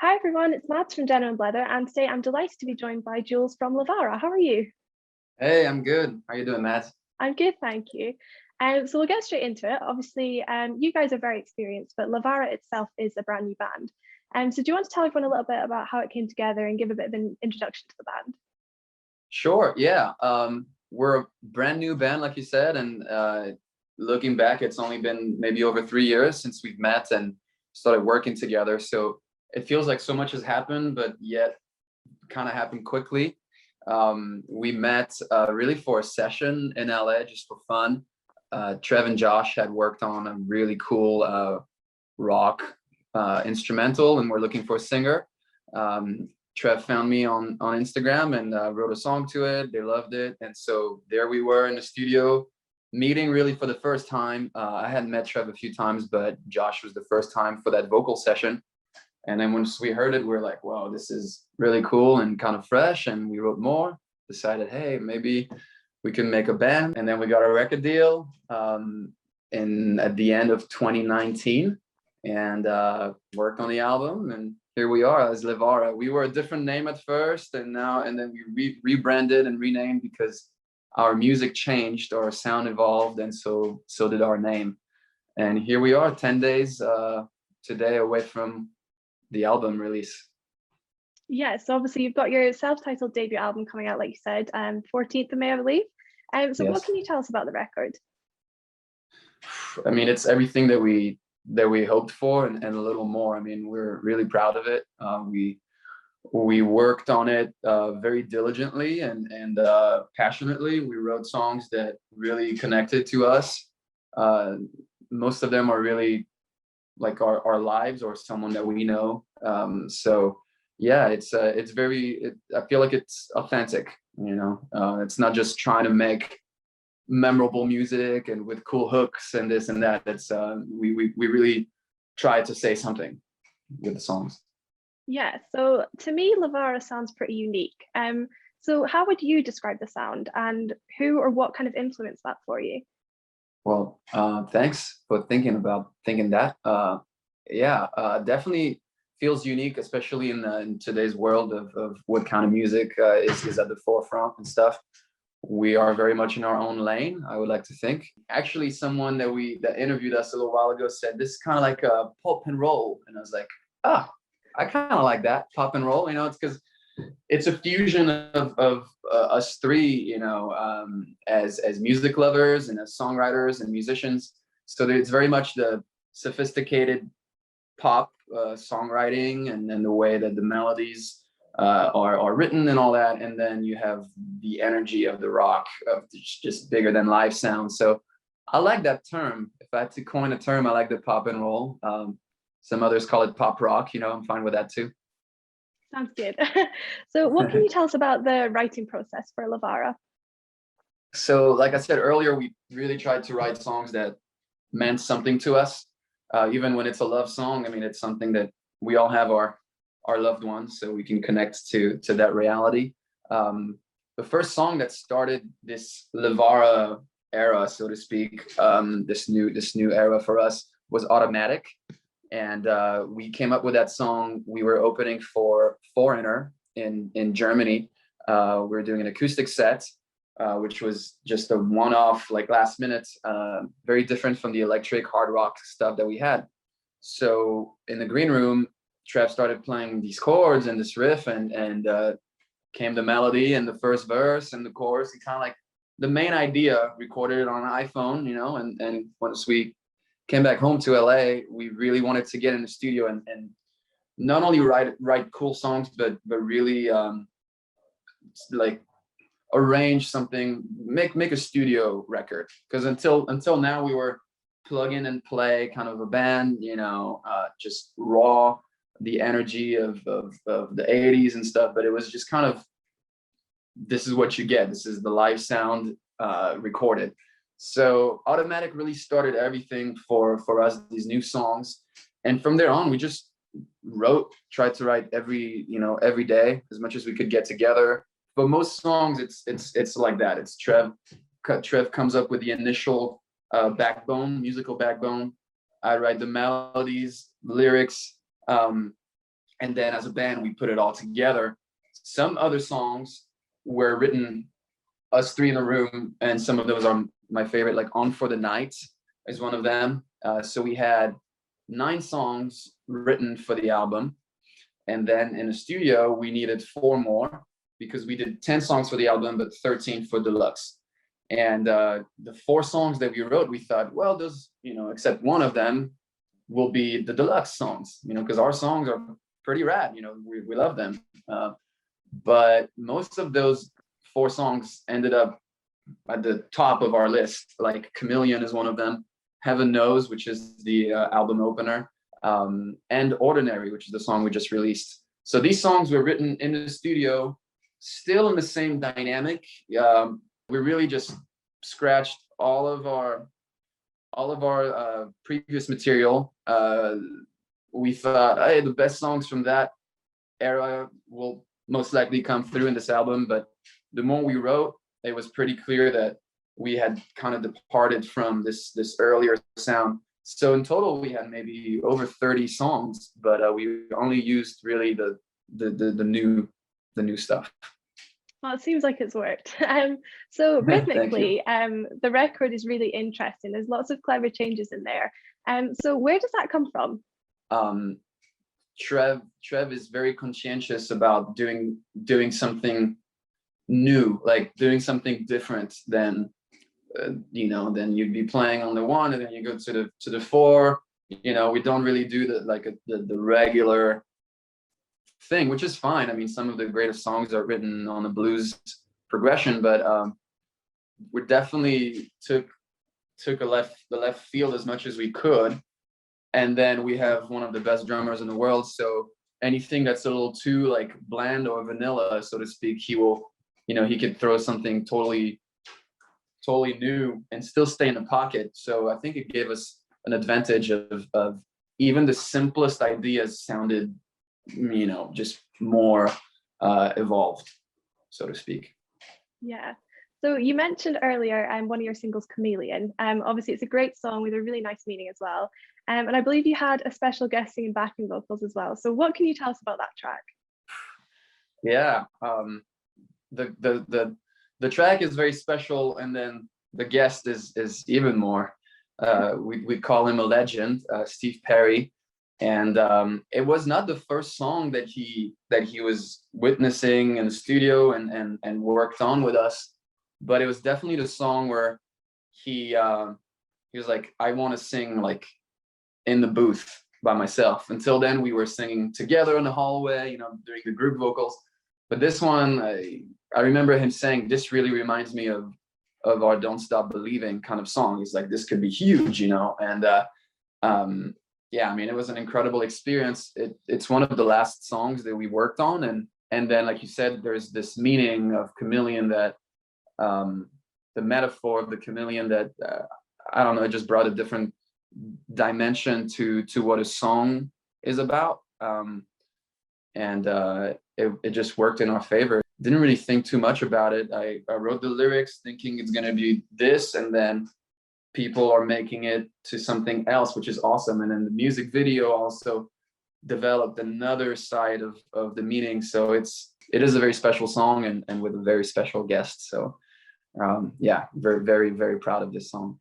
Hi everyone, it's Mads from Denim and Blether, and today I'm delighted to be joined by Jules from Levara. How are you? Hey, I'm good. How you doing, Matt? I'm good, thank you. So we'll get straight into it. Obviously, you guys are very experienced, but Levara itself is a brand new band. So do you want to tell everyone a little bit about how it came together and give a bit of an introduction to the band? Sure, yeah. We're a brand new band, like you said, and looking back, it's only been maybe over 3 years since we've met and started working together. So it feels like so much has happened, but yet kind of happened quickly. We met really for a session in LA just for fun. Trev and Josh had worked on a really cool rock instrumental, and we're looking for a singer. Trev found me on Instagram and wrote a song to it. They loved it, and so there we were in the studio meeting really for the first time. I hadn't met Trev a few times, but Josh was the first time for that vocal session. And then once we heard it, we were like, "Wow, this is really cool and kind of fresh." And we wrote more. Decided, hey, maybe we can make a band. And then we got a record deal in at the end of 2019, and worked on the album. And here we are as Levara. We were a different name at first, and then we rebranded and renamed because our music changed, our sound evolved, and so did our name. And here we are, 10 days today away from the album release. Yeah, so obviously you've got your self-titled debut album coming out, like you said, 14th of May, I believe. So what Yes. can you tell us about the record? I mean, it's everything that we hoped for and a little more. I mean, we're really proud of it. We worked on it very diligently and passionately. We wrote songs that really connected to us. Uh, Most of them are really like our lives or someone that we know. So yeah, it's I feel like it's authentic. It's not just trying to make memorable music and with cool hooks and this and that. It's we really try to say something with the songs. Yeah, so to me, Levara sounds pretty unique. So how would you describe the sound and who or what kind of influenced that for you? Well, thanks for thinking that. Yeah, definitely feels unique, especially in today's world of what kind of music is at the forefront and stuff. We are very much in our own lane, I would like to think. Actually, someone that interviewed us a little while ago said this is kind of like a pop and roll, and I was like, ah, I kind of like that pop and roll. It's because it's a fusion of us three, as music lovers and as songwriters and musicians. So it's very much the sophisticated pop songwriting and the way that the melodies are written and all that, and then you have the energy of the rock of just bigger than life sound. So I like that term. If I had to coin a term, I like the pop and roll. Some others call it pop rock. I'm fine with that too. Sounds good. So what can you tell us about the writing process for Levara? So like I said earlier, we really tried to write songs that meant something to us, even when it's a love song. I mean, it's something that we all have our loved ones, so we can connect to that reality. The first song that started this Levara era, so to speak, this new era for us was Automatic, and we came up with that song. We were opening for Foreigner in Germany. We were doing an acoustic set, which was just a one-off, like last minute, very different from the electric hard rock stuff that we had. So in the green room, Trev started playing these chords and this riff, and came the melody and the first verse and the chorus, and kind of like the main idea. Recorded it on an iPhone, and once we came back home to LA, we really wanted to get in the studio and not only write cool songs, but really like arrange something, make a studio record. Because until now we were plug in and play kind of a band, just raw, the energy of the 80s and stuff. But it was just kind of, this is what you get. This is the live sound recorded. So Automatic really started everything for us, these new songs. And from there on, we just tried to write every day as much as we could get together. But most songs, it's like that. It's Trev comes up with the initial musical backbone. I write the melodies, lyrics, And then as a band, we put it all together. Some other songs were written, us three in the room, and some of those are my favorite, like On for the Night is one of them. So we had 9 songs written for the album. And then in the studio, we needed 4 more because we did 10 songs for the album, but 13 for deluxe. And the 4 songs that we wrote, we thought, well, those, except one of them will be the deluxe songs, because our songs are pretty rad, we love them. But most of those 4 songs ended up at the top of our list. Like Chameleon is one of them, Heaven Knows, which is the album opener, and Ordinary, which is the song we just released. So these songs were written in the studio, still in the same dynamic. We really just scratched all of our previous material. We thought, hey, the best songs from that era will most likely come through in this album. But the more we wrote, it was pretty clear that we had kind of departed from this earlier sound. So in total, we had maybe over 30 songs, but we only used really the new stuff. Well, it seems like it's worked. So rhythmically, the record is really interesting. There's lots of clever changes in there. So where does that come from? Trev is very conscientious about doing something new, like doing something different than then you'd be playing on the 1 and then you go to the 4. We don't really do the regular thing, which is fine. I mean, some of the greatest songs are written on a blues progression, but we definitely took the left field as much as we could. And then we have one of the best drummers in the world, so anything that's a little too like bland or vanilla, so to speak, he will, he could throw something totally new and still stay in the pocket. So I think it gave us an advantage of even the simplest ideas sounded, just more evolved, so to speak. Yeah. So you mentioned earlier one of your singles, Chameleon. Obviously, it's a great song with a really nice meaning as well. And I believe you had a special guest singing backing vocals as well. So what can you tell us about that track? Yeah, the track is very special, and then the guest is even more. We call him a legend, Steve Perry. And it was not the first song that he was witnessing in the studio and worked on with us, but it was definitely the song where he was like, I want to sing like in the booth by myself. Until then, we were singing together in the hallway, doing the group vocals. But this one, I remember him saying, this really reminds me of our Don't Stop Believing kind of song. He's like, this could be huge, and yeah, I mean, it was an incredible experience. It's one of the last songs that we worked on. And then, like you said, there's this meaning of chameleon that, the metaphor of the chameleon that, I don't know, it just brought a different dimension to what a song is about. And it just worked in our favor. Didn't really think too much about it. I wrote the lyrics thinking it's going to be this, and then people are making it to something else, which is awesome. And then the music video also developed another side of the meaning. So it is a very special song and with a very special guest. So yeah, very, very, very proud of this song.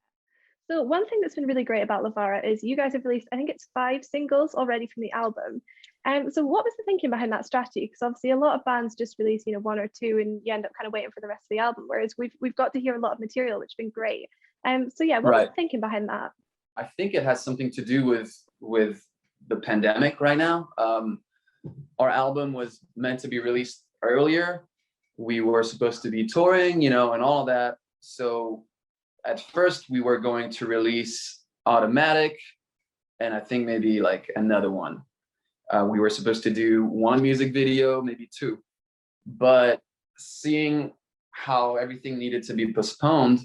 So one thing that's been really great about Levara is you guys have released, I think it's 5 singles already from the album. So what was the thinking behind that strategy? Because obviously a lot of bands just release, 1 or 2 and you end up kind of waiting for the rest of the album, whereas we've got to hear a lot of material, which has been great. So yeah, what was the thinking behind that? I think it has something to do with the pandemic right now. Our album was meant to be released earlier. We were supposed to be touring, and all of that. So at first we were going to release Automatic, and I think maybe like another one. We were supposed to do 1 music video, maybe 2. But seeing how everything needed to be postponed,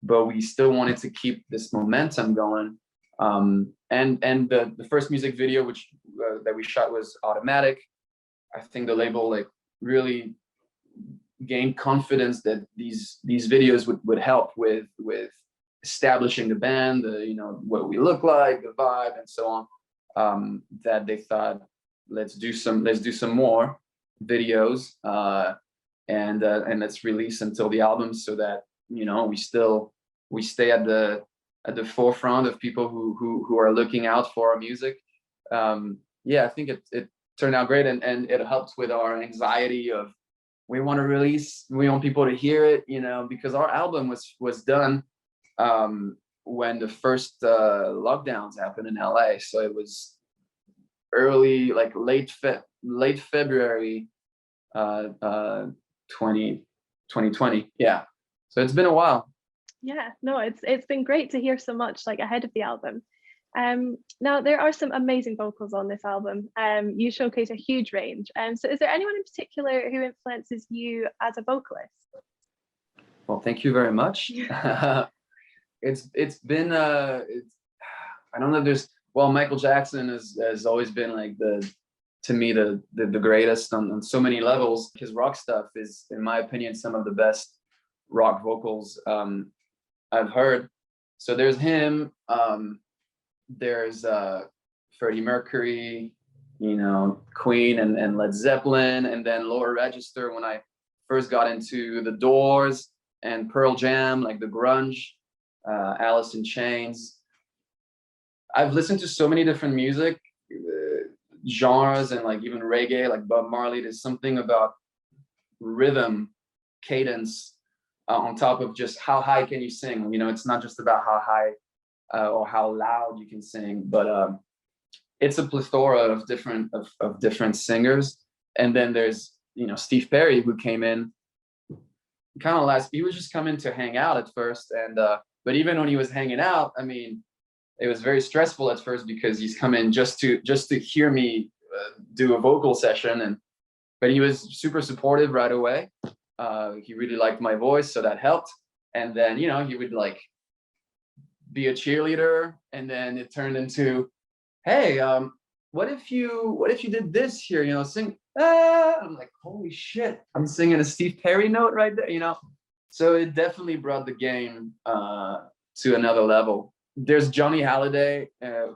but we still wanted to keep this momentum going. And the first music video, which that we shot, was Automatic. I think the label like really gained confidence that these videos would help with establishing the band, what we look like, the vibe, and so on. That they thought let's do some more videos, and let's release until the album, so that, you know, we stay at the forefront of people who are looking out for our music. Yeah, I think it turned out great, and it helped with our anxiety of, we want to release, we want people to hear it, you know, because our album was done when the first lockdowns happened in LA. So it was early, like late February 2020. Yeah, so it's been a while. Yeah, no, it's been great to hear so much like ahead of the album. Now there are some amazing vocals on this album. You showcase a huge range. So is there anyone in particular who influences you as a vocalist? Well, thank you very much. It's been I don't know if there's, well, Michael Jackson has always been like to me the greatest on so many levels. His rock stuff is, in my opinion, some of the best rock vocals I've heard. So there's him, there's Freddie Mercury, you know, Queen and Led Zeppelin, and then lower register when I first got into the Doors and Pearl Jam, like the grunge, Alice in Chains. I've listened to so many different music genres, and like even reggae, like Bob Marley. There's something about rhythm, cadence, on top of just how high can you sing. You know, it's not just about how high or how loud you can sing, but it's a plethora of different singers. And then there's, you know, Steve Perry, who came in kind of he was just coming to hang out at first, and but even when he was hanging out, I mean, it was very stressful at first, because he's come in just to hear me do a vocal session, but he was super supportive right away. He really liked my voice, so that helped. And then, you know, he would like be a cheerleader, and then it turned into, hey, what if you did this here, you know, sing, ah. I'm like, holy shit, I'm singing a Steve Perry note right there, you know. So it definitely brought the game to another level. There's Johnny Hallyday, who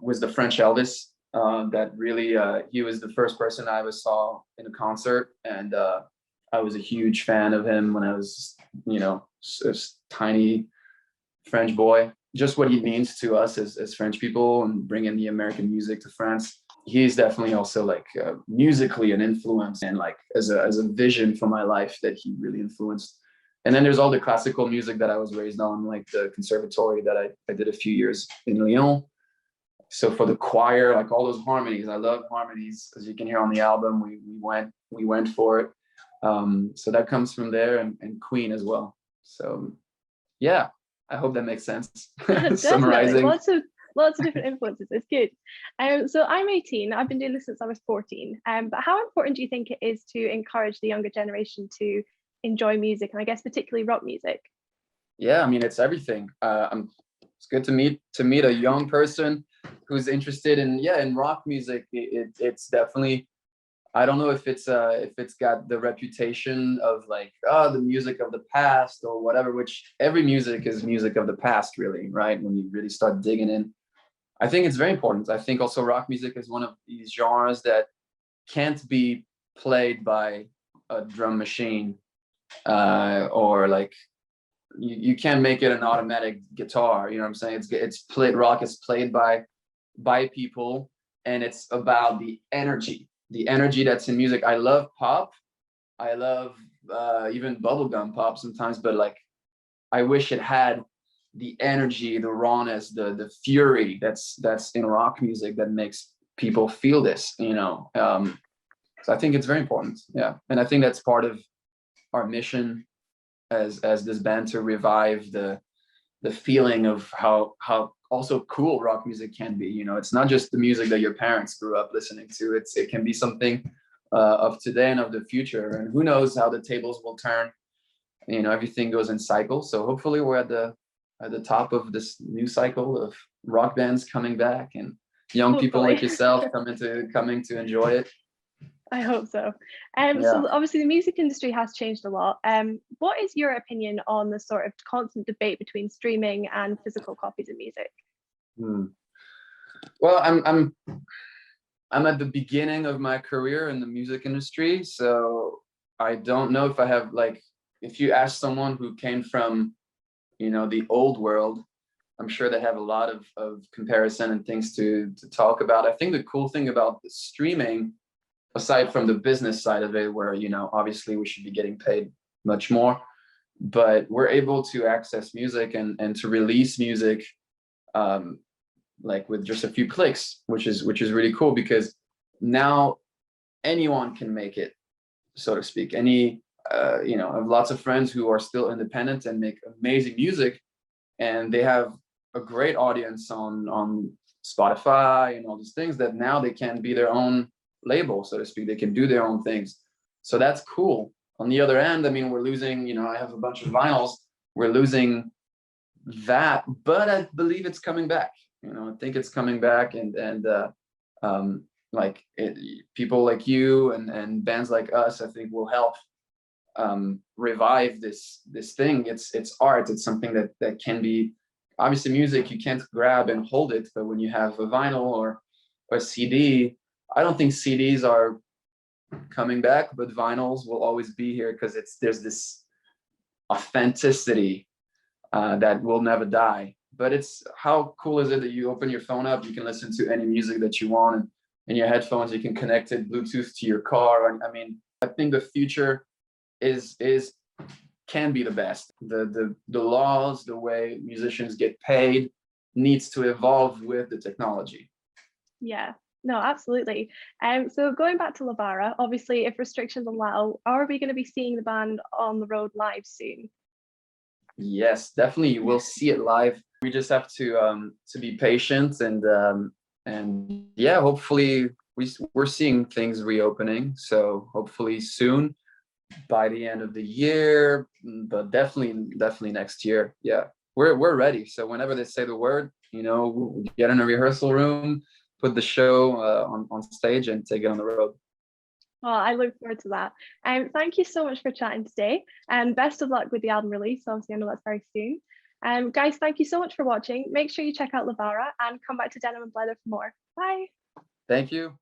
was the French Elvis, that really, he was the first person I ever saw in a concert, and I was a huge fan of him when I was, you know, a tiny French boy. Just what he means to us as French people, and bringing the American music to France. He's definitely also like musically an influence, and like as a vision for my life that he really influenced. And then there's all the classical music that I was raised on, like the conservatory that I did a few years in Lyon. So for the choir, like all those harmonies, I love harmonies, as you can hear on the album. We went for it. So that comes from there, and Queen as well. So yeah, I hope that makes sense. Summarizing. Lots of different influences. It's good. So I'm 18. I've been doing this since I was 14. But how important do you think it is to encourage the younger generation to enjoy music, and I guess particularly rock music? Yeah, I mean, it's everything. It's good to meet a young person who's interested in rock music. It's definitely, I don't know if it's got the reputation of like, oh, the music of the past or whatever, which every music is music of the past, really, right? When you really start digging in. I think it's very important. I think also rock music is one of these genres that can't be played by a drum machine, or like you can't make it an automatic guitar. You know what I'm saying? It's played, rock is played by people, and it's about the energy that's in music. I love pop. I love even bubblegum pop sometimes, but like I wish it had the energy, the rawness, the fury that's in rock music that makes people feel this, you know. So I think it's very important. Yeah. And I think that's part of our mission as this band, to revive the feeling of how also cool rock music can be. You know, it's not just the music that your parents grew up listening to. It can be something of today and of the future. And who knows how the tables will turn. You know, everything goes in cycles. So hopefully we're at the top of this new cycle of rock bands coming back, and young people like yourself coming to enjoy it. I hope so. Yeah. So obviously the music industry has changed a lot. What is your opinion on the sort of constant debate between streaming and physical copies of music? Well, I'm at the beginning of my career in the music industry, so I don't know if I have like, if you ask someone who came from, you know, the old world, I'm sure they have a lot of comparison and things to talk about. I think the cool thing about the streaming, aside from the business side of it, where, you know, obviously we should be getting paid much more, but we're able to access music and to release music like with just a few clicks, which is really cool, because now anyone can make it, so to speak. Any you know, I have lots of friends who are still independent and make amazing music, and they have a great audience on Spotify and all these things, that now they can be their own label, so to speak. They can do their own things. So that's cool. On the other end, I mean, we're losing, you know, I have a bunch of vinyls, we're losing that, but I believe it's coming back. You know, I think it's coming back, and like people like you and bands like us, I think will help revive this thing. It's art. It's something that can be, obviously music you can't grab and hold it, but when you have a vinyl or a CD, I don't think CDs are coming back, but vinyls will always be here, because there's this authenticity that will never die. But it's, how cool is it that you open your phone up, you can listen to any music that you want, and in your headphones you can connect it Bluetooth to your car. I mean, I think the future is can be the best. The laws, the way musicians get paid, needs to evolve with the technology. Yeah, no, absolutely. So going back to Levara, obviously, if restrictions allow, are we going to be seeing the band on the road live soon? Yes, definitely, you will see it live. We just have to be patient, and yeah, hopefully we're seeing things reopening. So hopefully soon, by the end of the year, but definitely next year. Yeah, we're ready. So whenever they say the word, you know, we'll get in a rehearsal room, put the show on stage, and take it on the road. Well, I look forward to that. Thank you so much for chatting today, and best of luck with the album release. Obviously, I know that's very soon. Guys, thank you so much for watching. Make sure you check out Levara and come back to Denim and Blether for more. Bye. Thank you.